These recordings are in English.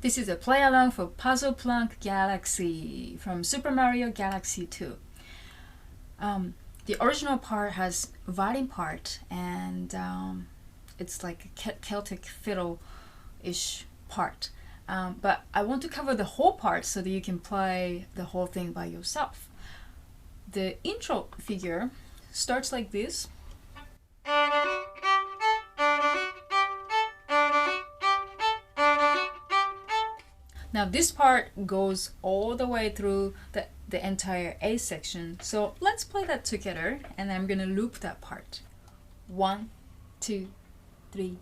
This is a play along for Puzzle Plunk Galaxy from Super Mario Galaxy 2. The original part has a violin part, and it's like a Celtic fiddle-ish part. But I want to cover the whole part so that you can play the whole thing by yourself. The intro figure starts like this. Now this part goes all the way through the entire A section. So let's play that together, and I'm gonna loop that part. 1, 2, 3,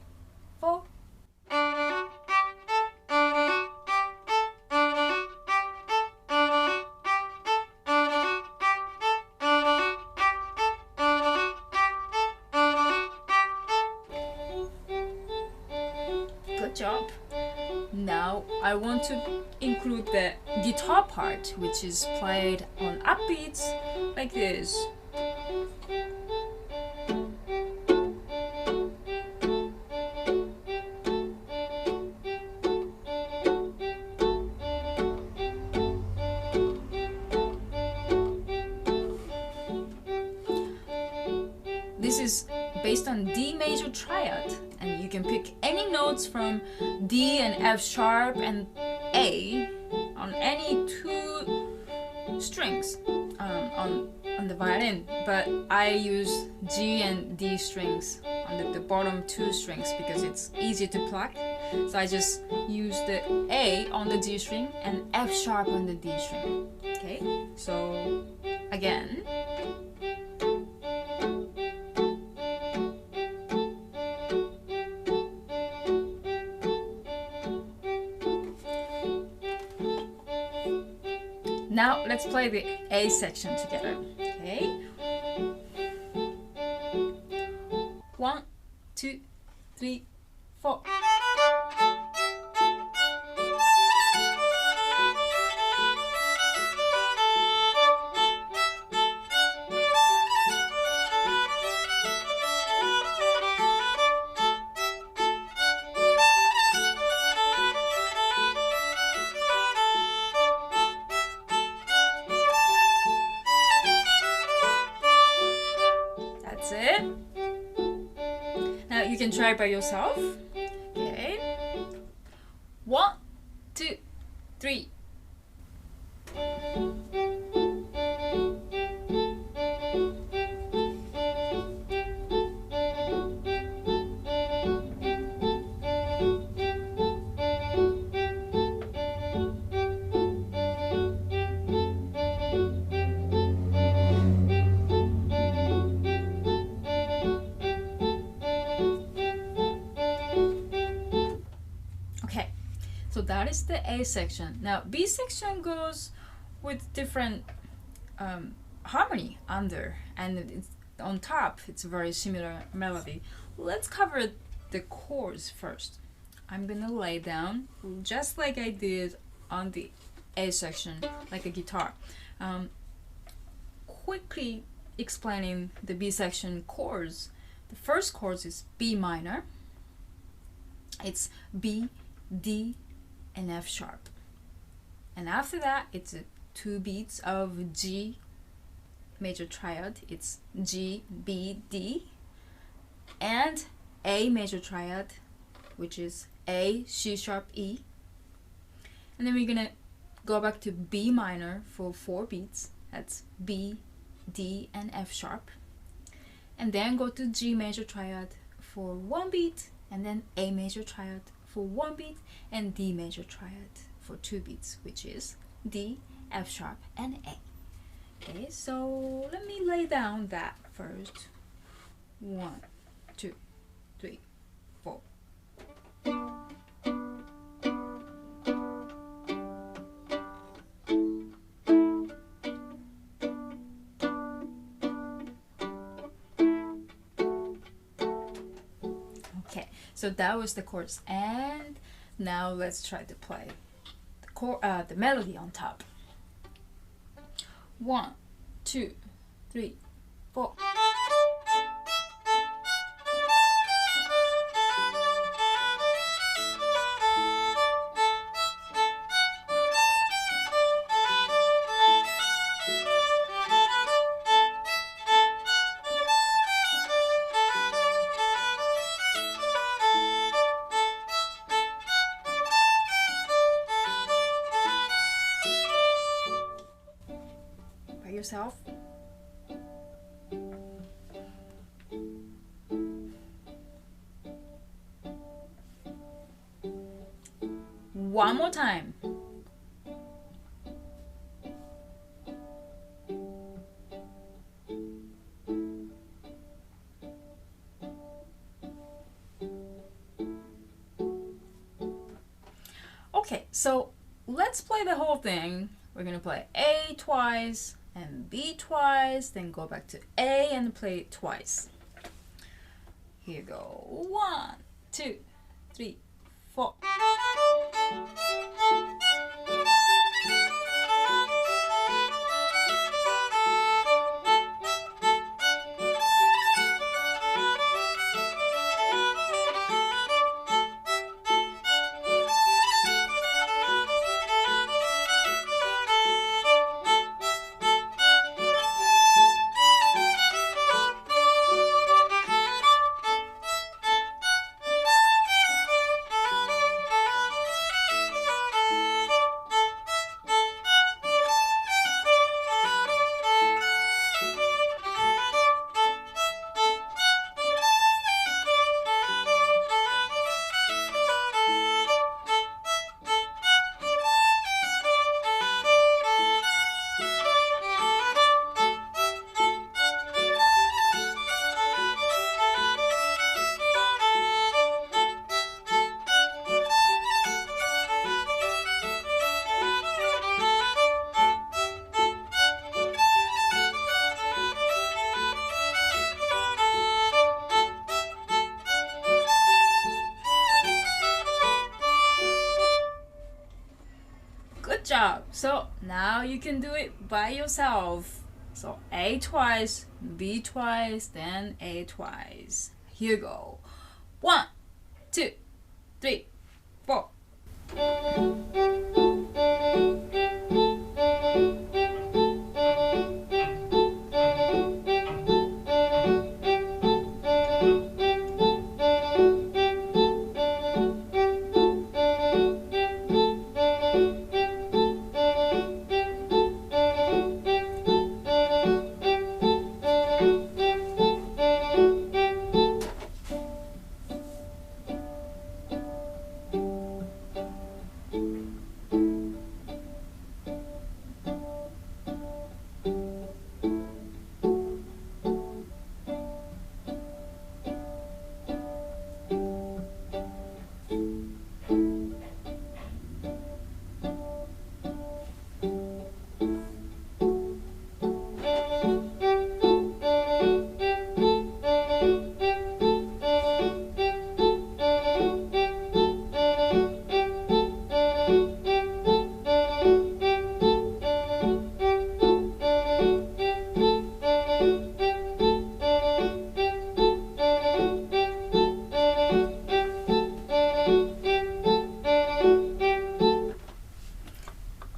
4. Good job. Now I want to include the guitar part, which is played on upbeats like this. This is based on D major triad, and you can pick any notes from D and F sharp and A on any two strings on the violin, but I use G and D strings on the bottom two strings because it's easy to pluck. So I just use the A on the G string and F sharp on the D string. Okay, so again. Now let's play the A section together. Okay. 1, 2, 3, 4. It. Now you can try by yourself. Okay. 1, 2, 3. So that is the A section. Now B section goes with different harmony under, and it's on top it's a very similar melody. Let's cover the chords first. I'm gonna lay down just like I did on the A section, like a guitar. Quickly explaining the B section chords. The first chord is B minor. It's B, D, and F sharp, and after that it's 2 beats of G major triad. It's G, B, D, and A major triad, which is A, C sharp, E, and then we're gonna go back to B minor for 4 beats. That's B, D, and F sharp, and then go to G major triad for 1 beat, and then A major triad for 1 beat, and D major triad for 2 beats, which is D, F sharp, and A. Okay, so let me lay down that first. 1, 2, 3, 4. Okay, so that was the chords, and now let's try to play the melody on top. 1, 2, 3, 4. yourself. One more time. Okay, so let's play the whole thing. We're gonna play A twice and B twice, then go back to A and play it twice. Here you go. 1, 2, 3, 4. Good job. So now you can do it by yourself. So A twice, B twice, then A twice. Here you go. 1, 2, 3, 4.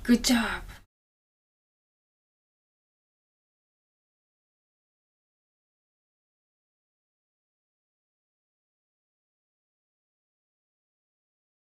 Good job.